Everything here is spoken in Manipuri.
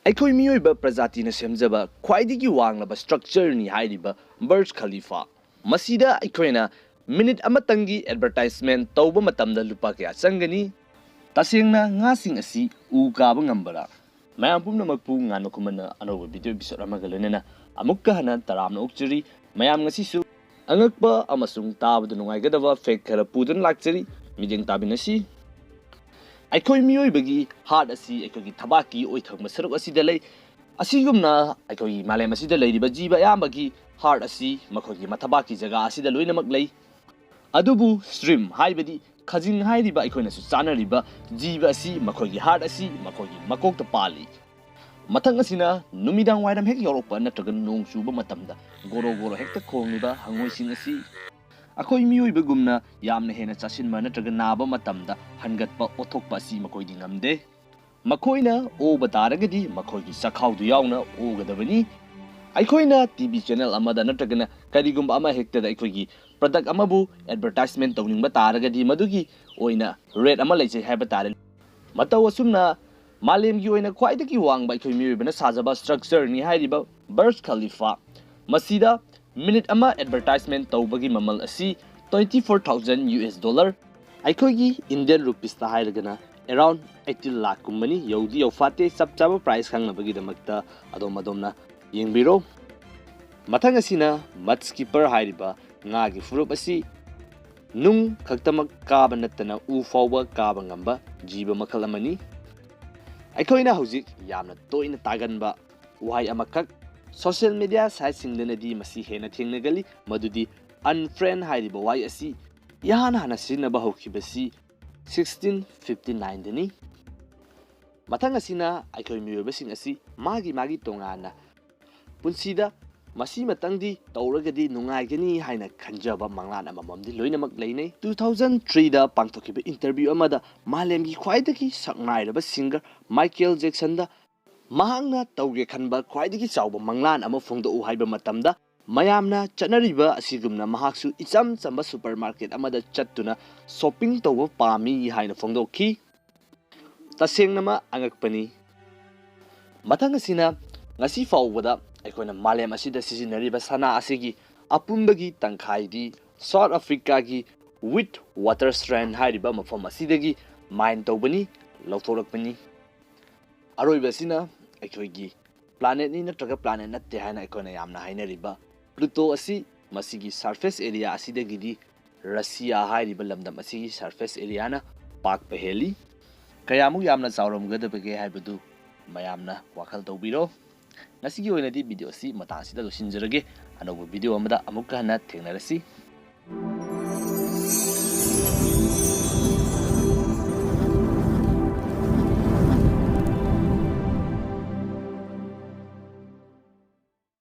ꯑꯩꯈꯣꯏ ꯃꯤꯑꯣꯏꯕ ꯄ꯭ꯔꯖꯥꯇꯤꯅ ꯁꯦꯝꯖꯕ ꯈ꯭ꯋꯥꯏꯗꯒꯤ ꯋꯥꯡꯂꯕ ꯁ꯭ꯇ꯭ꯔꯛꯆꯔꯅꯤ ꯍꯥꯏꯔꯤꯕ ꯕꯔꯖ ꯈꯂꯤꯐꯥ ꯃꯁꯤꯗ ꯑꯩꯈꯣꯏꯅ ꯃꯤꯅꯤꯠ ꯑꯃꯇꯪꯒꯤ ꯑꯦꯗꯚꯔꯇꯥꯏꯖꯃꯦꯟ ꯇꯧꯕ ꯃꯇꯝꯗ ꯂꯨꯄꯥ ꯀꯌꯥ ꯆꯪꯒꯅꯤ? ꯇꯁꯦꯡꯅ ꯉꯥꯁꯤꯡ ꯑꯁꯤ ꯎ ꯀꯥꯕ ꯉꯝꯕꯔꯥ? ꯃꯌꯥꯝ ꯄꯨꯝꯅꯃꯛꯄꯨ ꯉꯥꯟꯕ ꯈꯨꯃꯟꯅ ꯑꯅꯧꯕ ꯚꯤꯗꯤꯑꯣ ꯏꯄꯤꯁꯣꯗ ꯑꯃꯒ ꯂꯣꯏꯅꯅ ꯑꯃꯨꯛꯀ ꯍꯟꯅ ꯇꯔꯥꯝꯅ ꯑꯣꯛꯆꯔꯤ꯫ ꯃꯌꯥꯝ ꯉꯁꯤꯁꯨ ꯑꯉꯛꯄ ꯑꯃꯁꯨꯡ ꯇꯥꯕꯗ ꯅꯨꯡꯉꯥꯏꯒꯗꯕ ꯐꯦꯛ ꯈꯔ ꯄꯨꯗꯨꯅ ꯂꯥꯛꯆꯔꯤ, ꯃꯤꯠꯌꯦꯡ ꯇꯥꯕꯤꯅꯁꯤ꯫ ꯑꯩꯈꯣꯏ ꯃꯤꯑꯣꯏꯕꯒꯤ ꯍꯥꯔꯠ ꯑꯁꯤ ꯑꯩꯈꯣꯏꯒꯤ ꯊꯕꯥꯛꯀꯤ ꯑꯣꯏꯊꯪꯕ ꯁꯔꯨꯛ ꯑꯁꯤꯗ ꯂꯩ꯫ ꯑꯁꯤꯒꯨꯝꯅ ꯑꯩꯈꯣꯏꯒꯤ ꯃꯥꯂꯦꯝ ꯑꯁꯤꯗ ꯂꯩꯔꯤꯕ ꯖꯤꯕ ꯑꯌꯥꯝꯕꯒꯤ ꯍꯥꯔꯠ ꯑꯁꯤ ꯃꯈꯣꯏꯒꯤ ꯃꯊꯕꯥꯛꯀꯤ ꯖꯒꯥ ꯑꯁꯤꯗ ꯂꯣꯏꯅꯃꯛ ꯂꯩ꯫ ꯑꯗꯨꯕꯨ ꯁ꯭ꯇ꯭ꯔꯤꯝ ꯍꯥꯏꯕꯗꯤ ꯈꯖꯤꯡ ꯍꯥꯏꯔꯤꯕ ꯑꯩꯈꯣꯏꯅꯁꯨ ꯆꯥꯅꯔꯤꯕ ꯖꯤꯕ ꯑꯁꯤ ꯃꯈꯣꯏꯒꯤ ꯍꯥꯔꯠ ꯑꯁꯤ ꯃꯈꯣꯏꯒꯤ ꯃꯀꯣꯛꯇ ꯄꯥꯜꯂꯤ꯫ ꯃꯊꯪ ꯑꯁꯤꯅ ꯅꯨꯃꯤꯗꯥꯡ ꯋꯥꯏꯔꯝ ꯍꯦꯛ ꯌꯧꯔꯛꯄ ꯅꯠꯇ꯭ꯔꯒ ꯅꯣꯡ ꯆꯨꯕ ꯃꯇꯝꯗ ꯒꯣꯔꯣ ꯒꯣꯔꯣ ꯍꯦꯛꯇ ꯈꯣꯡꯂꯤꯕ ꯍꯪꯉꯣꯏꯁꯤꯡ ꯑꯁꯤ ꯑꯩꯈꯣꯏ ꯃꯤꯑꯣꯏꯕꯒꯨꯝꯅ ꯌꯥꯝꯅ ꯍꯦꯟꯅ ꯆꯥꯁꯤꯟꯕ ꯅꯠꯇ꯭ꯔꯒ ꯅꯥꯕ ꯃꯇꯝꯗ ꯍꯟꯒꯠꯄ ꯑꯣꯠꯊꯣꯛꯄ ꯑꯁꯤ ꯃꯈꯣꯏꯗꯤ ꯉꯝꯗꯦ꯫ ꯃꯈꯣꯏꯅ ꯑꯣꯕ ꯇꯥꯔꯒꯗꯤ ꯃꯈꯣꯏꯒꯤ ꯆꯈꯥꯎꯗꯨ ꯌꯥꯎꯅ ꯑꯣꯒꯗꯕꯅꯤ꯫ ꯑꯩꯈꯣꯏꯅ ꯇꯤꯚꯤ ꯆꯦꯅꯦꯜ ꯑꯃꯗ ꯅꯠꯇ꯭ꯔꯒꯅ ꯀꯔꯤꯒꯨꯝꯕ ꯑꯃ ꯍꯦꯛꯇꯗ ꯑꯩꯈꯣꯏꯒꯤ ꯄ꯭ꯔꯗꯛ ꯑꯃꯕꯨ ꯑꯦꯗꯚꯔꯇꯥꯏꯖꯃꯦꯟ ꯇꯧꯅꯤꯡꯕ ꯇꯥꯔꯒꯗꯤ ꯃꯗꯨꯒꯤ ꯑꯣꯏꯅ ꯔꯦꯠ ꯑꯃ ꯂꯩꯖꯩ ꯍꯥꯏꯕ ꯇꯥꯔꯦ꯫ ꯃꯇꯧ ꯑꯁꯨꯝꯅ ꯃꯥꯂꯦꯝꯒꯤ ꯑꯣꯏꯅ ꯈ꯭ꯋꯥꯏꯗꯒꯤ ꯋꯥꯡꯕ ꯑꯩꯈꯣꯏ ꯃꯤꯑꯣꯏꯕꯅ ꯁꯥꯖꯕ ꯁ꯭ꯇ꯭ꯔꯛꯆꯔꯅꯤ ꯍꯥꯏꯔꯤꯕ ꯕꯔꯖ ꯈꯂꯤꯐꯥ ꯃꯁꯤꯗ ꯃꯤꯅꯤꯠ ꯑꯃ ꯑꯦꯗꯚꯔꯇꯥꯏꯖꯃꯦꯟ ꯇꯧꯕꯒꯤ ꯃꯃꯜ ꯑꯁꯤ $24,000 ꯑꯩꯈꯣꯏꯒꯤ ꯏꯟꯗꯤꯌꯟ ꯔꯨꯄꯤꯁꯇ ꯍꯥꯏꯔꯒꯅ ꯑꯦꯔꯥꯎꯟ 18 ꯂꯥꯈꯀꯨꯝꯕꯅꯤ꯫ ꯌꯧꯗꯤ ꯌꯧꯐꯥꯠꯇꯦ, ꯆꯞ ꯆꯥꯕ ꯄ꯭ꯔꯥꯏꯁ ꯈꯪꯅꯕꯒꯤꯗꯃꯛꯇ ꯑꯗꯣꯝꯅ ꯌꯦꯡꯕꯤꯔꯣ꯫ ꯃꯊꯪ ꯑꯁꯤꯅ ꯃꯗ ꯁ꯭ꯀꯤꯄꯔ ꯍꯥꯏꯔꯤꯕ ꯉꯥꯒꯤ ꯐꯨꯔꯨꯞ ꯑꯁꯤ ꯅꯨꯡ ꯈꯛꯇꯃꯛ ꯀꯥꯕ ꯅꯠꯇꯅ ꯎ ꯐꯥꯎꯕ ꯀꯥꯕ ꯉꯝꯕ ꯖꯤꯕ ꯃꯈꯜ ꯑꯃꯅꯤ꯫ ꯑꯩꯈꯣꯏꯅ ꯍꯧꯖꯤꯛ ꯌꯥꯝꯅ ꯇꯣꯏꯅ ꯇꯥꯒꯟꯕ ꯋꯥꯍꯩ ꯑꯃꯈꯛ ꯁꯣꯁꯤꯌꯦꯜ ꯃꯤꯗꯤꯌꯥ ꯁꯥꯏꯠꯁꯤꯡꯗꯅꯗꯤ ꯃꯁꯤ ꯍꯦꯟꯅ ꯊꯦꯡꯅꯒꯜꯂꯤ, ꯃꯗꯨꯗꯤ ꯑꯟꯐ꯭ꯔꯦꯟ ꯍꯥꯏꯔꯤꯕ ꯋꯥꯍꯩ ꯑꯁꯤ ꯏꯍꯥꯟ ꯍꯥꯟꯅ ꯁꯤꯖꯤꯟꯅꯕ ꯍꯧꯈꯤꯕꯁꯤ 1659ꯗꯅꯤ꯫ ꯃꯊꯪ ꯑꯁꯤꯅ ꯑꯩꯈꯣꯏ ꯃꯤꯑꯣꯏꯕꯁꯤꯡ ꯑꯁꯤ ꯃꯥꯒꯤ ꯇꯣꯉꯥꯟꯅ ꯄꯨꯟꯁꯤꯗ ꯃꯁꯤꯃꯇꯪꯗꯤ ꯇꯧꯔꯒꯗꯤ ꯅꯨꯡꯉꯥꯏꯒꯅꯤ ꯍꯥꯏꯅ ꯈꯟꯖꯕ ꯃꯪꯂꯥꯟ ꯑꯃꯃꯝꯗꯤ ꯂꯣꯏꯅꯃꯛ ꯂꯩꯅꯩ꯫ 2003ꯗ ꯄꯥꯡꯊꯣꯛꯈꯤꯕ ꯏꯟꯇꯔꯚ꯭ꯌꯨ ꯑꯃꯗ ꯃꯥꯂꯦꯝꯒꯤ ꯈ꯭ꯋꯥꯏꯗꯒꯤ ꯁꯛꯅꯥꯏꯔꯕ ꯁꯤꯡꯒꯔ ꯃꯥꯏꯀꯦꯜ ꯖꯦꯛꯁꯟꯗ ꯃꯍꯥꯛꯅ ꯇꯧꯒꯦ ꯈꯟꯕ ꯈ꯭ꯋꯥꯏꯗꯒꯤ ꯆꯥꯎꯕ ꯃꯪꯂꯥꯟ ꯑꯃ ꯐꯣꯡꯗꯣꯛꯎ ꯍꯥꯏꯕ ꯃꯇꯝꯗ ꯃꯌꯥꯝꯅ ꯆꯠꯅꯔꯤꯕ ꯑꯁꯤꯒꯨꯝꯅ ꯃꯍꯥꯛꯁꯨ ꯏꯆꯝ ꯆꯝꯕ ꯁꯨꯄꯔ ꯃꯥꯔꯀꯦꯠ ꯑꯃꯗ ꯆꯠꯇꯨꯅ ꯁꯣꯞꯄꯤꯡ ꯇꯧꯕ ꯄꯥꯝꯃꯤ ꯍꯥꯏꯅ ꯐꯣꯡꯗꯣꯛꯈꯤ꯫ ꯇꯁꯦꯡꯅꯃꯛ ꯑꯉꯛꯄꯅꯤ꯫ ꯃꯊꯪ ꯑꯁꯤꯅ ꯉꯁꯤ ꯐꯥꯎꯕꯗ ꯑꯩꯈꯣꯏꯅ ꯃꯥꯂꯦꯝ ꯑꯁꯤꯗ ꯁꯤꯖꯤꯟꯅꯔꯤꯕ ꯁꯅꯥ ꯑꯁꯤꯒꯤ ꯑꯄꯨꯟꯕꯒꯤ ꯇꯪꯈꯥꯏꯗꯤ ꯁꯥꯎꯠ ꯑꯐ꯭ꯔꯤꯀꯥꯒꯤ ꯋꯤꯠ ꯋꯥꯇꯔꯁ꯭ꯇ꯭ꯔꯦꯟ ꯍꯥꯏꯔꯤꯕ ꯃꯐꯝ ꯑꯁꯤꯗꯒꯤ ꯃꯥꯏꯟ ꯇꯧꯕꯅꯤ, ꯂꯧꯊꯣꯔꯛꯄꯅꯤ꯫ ꯑꯔꯣꯏꯕ ꯑꯁꯤꯅ ꯑꯩꯈꯣꯏꯒꯤ ꯄ꯭ꯂꯥꯅꯦꯠꯅꯤ ꯅꯠꯇ꯭ꯔꯒ ꯄ꯭ꯂꯥꯅꯦꯠ ꯅꯠꯇꯦ ꯍꯥꯏꯅ ꯑꯩꯈꯣꯏꯅ ꯌꯥꯝꯅ ꯍꯥꯏꯅꯔꯤꯕ ꯄ꯭ꯂꯨꯇꯣ ꯑꯁꯤ ꯃꯁꯤꯒꯤ ꯁꯔꯐꯦꯁ ꯑꯦꯔꯤꯌꯥ ꯑꯁꯤꯗꯒꯤꯗꯤ ꯔꯁꯤꯌꯥ ꯍꯥꯏꯔꯤꯕ ꯂꯝꯗꯝ ꯑꯁꯤꯒꯤ ꯁꯔꯐꯦꯁ ꯑꯦꯔꯤꯌꯥꯅ ꯄꯥꯛꯄ ꯍꯦꯜꯂꯤ꯫ ꯀꯌꯥꯃꯨꯛ ꯌꯥꯝꯅ ꯆꯥꯎꯔꯝꯒꯗꯕꯒꯦ ꯍꯥꯏꯕꯗꯨ ꯃꯌꯥꯝꯅ ꯋꯥꯈꯜ ꯇꯧꯕꯤꯔꯣ꯫ ꯉꯁꯤꯒꯤ ꯑꯣꯏꯅꯗꯤ ꯚꯤꯗꯤꯑꯣ ꯑꯁꯤ ꯃꯇꯥꯡ ꯑꯁꯤꯗ ꯂꯣꯏꯁꯤꯟꯖꯔꯒꯦ꯫ ꯑꯅꯧꯕ ꯚꯤꯗꯤꯑꯣ ꯑꯃꯗ ꯑꯃꯨꯛꯀ ꯍꯟꯅ ꯊꯦꯡꯅꯔꯁꯤ꯫